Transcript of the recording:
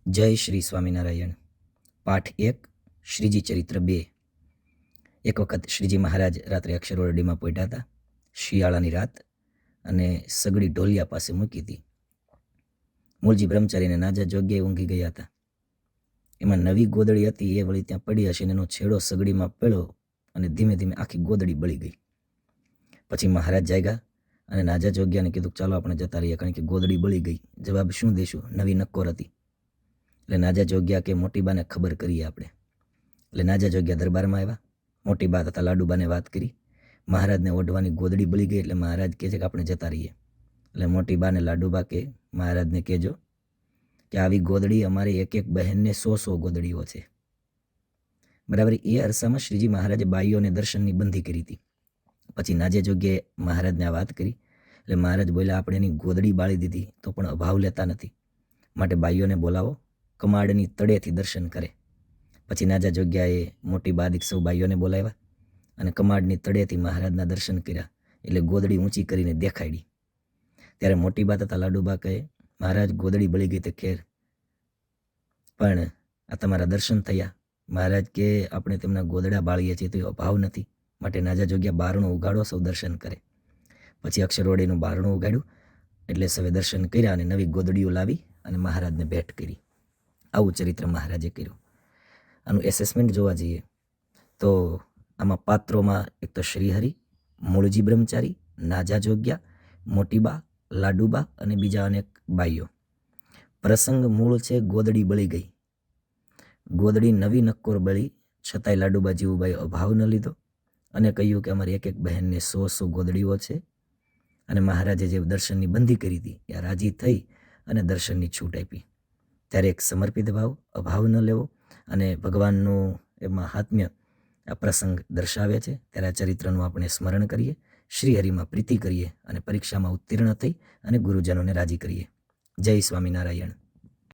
જય શ્રી સ્વામિનારાયણ. પાઠ 1, શ્રીજી ચરિત્ર 2. એક વખત શ્રીજી મહારાજ રાત્રે અક્ષરવરડીમાં પહોંચ્યા હતા. શિયાળાની રાત અને સગડી ઢોલિયા પાસે મૂકી હતી. મૂળજી બ્રહ્મચારીને નાજા જોગ્યાએ ઊંઘી ગયા હતા. એમાં નવી ગોદડી હતી, એ વળી ત્યાં પડી હશે ને એનો છેડો સગડીમાં પડ્યો અને ધીમે ધીમે આખી ગોદડી બળી ગઈ. પછી મહારાજ જાગ્યા અને નાજા જોગ્યાને કીધું, ચાલો આપણે જતા રહીએ, કારણ કે ગોદડી બળી ગઈ, જવાબ શું દેશું, નવી નક્કોર હતી. એટલે નાજા જોગ્યા કે મોટી બાને ખબર કરીએ આપણે. એટલે નાજા જોગ્યા દરબારમાં આવ્યા. મોટી બા તથા લાડુબાને વાત કરી. મહારાજને ઓઢવાની ગોદડી બળી ગઈ એટલે મહારાજ કહે છે કે આપણે જતા રહીએ. એટલે મોટી બાને લાડુબા કે મહારાજને કહેજો કે આવી ગોદડી અમારી એક એક બહેનને 100 ગોદડીઓ છે. બરાબર. એ અરસામાં શ્રીજી મહારાજે બાઈઓને દર્શનની બંધી કરી હતી. પછી નાજે જોગ્યાએ મહારાજને આ વાત કરી. એટલે મહારાજ બોલ્યા, આપણે એની ગોદડી બાળી દીધી તો પણ અભાવ લેતા નથી, માટે બાઈઓને બોલાવો, કમાડની તળેથી દર્શન કરે. પછી નાજા જોગ્યાએ મોટી બાદિક સૌ બાઈઓને બોલાવ્યા અને કમાડની તળેથી મહારાજના દર્શન કર્યા. એટલે ગોદડી ઊંચી કરીને દેખાડી. ત્યારે મોટી બા તથા લાડુબા કહે, મહારાજ ગોદડી બળી ગઈ તે ખેર, પણ આ તમારા દર્શન થયા. મહારાજ કે આપણે તેમના ગોદડા બાળીએ છીએ તો એ અભાવ નથી, માટે નાજા જોગ્યા બારણું ઉગાડો, સૌ દર્શન કરે. પછી અક્ષરવડીનું બારણું ઉગાડ્યું એટલે સૌએ દર્શન કર્યા અને નવી ગોદડીઓ લાવી અને મહારાજને ભેટ કરી. આવું ચરિત્ર મહારાજે કર્યું. આનું એસેસમેન્ટ જોવા જઈએ તો આમાં પાત્રોમાં એક તો શ્રીહરિ, મૂળજી બ્રહ્મચારી, નાજા જોગ્યા, મોટીબા, લાડુબા અને બીજા અનેક બાઈઓ. પ્રસંગ મૂળ છે ગોદડી બળી ગઈ. ગોદડી નવી નક્કોર બળી, છતાંય લાડુબા જીવુબાઈ અભાવ ન લીધો અને કહ્યું કે અમારી એક એક બહેનને 100 ગોદડીઓ છે. અને મહારાજે જે દર્શનની બંધી કરી હતી એ રાજી થઈ અને દર્શનની છૂટ આપી. ત્યારે એક સમર્પિત ભાવ, અભાવ ન લેવો અને ભગવાનનું એ મહાત્મ્ય આ પ્રસંગ દર્શાવે છે. ત્યારે આ ચરિત્રનું આપણે સ્મરણ કરીએ, શ્રીહરિમાં પ્રીતિ કરીએ અને પરીક્ષામાં ઉત્તીર્ણ થઈ અને ગુરુજનોને રાજી કરીએ. જય સ્વામિનારાયણ.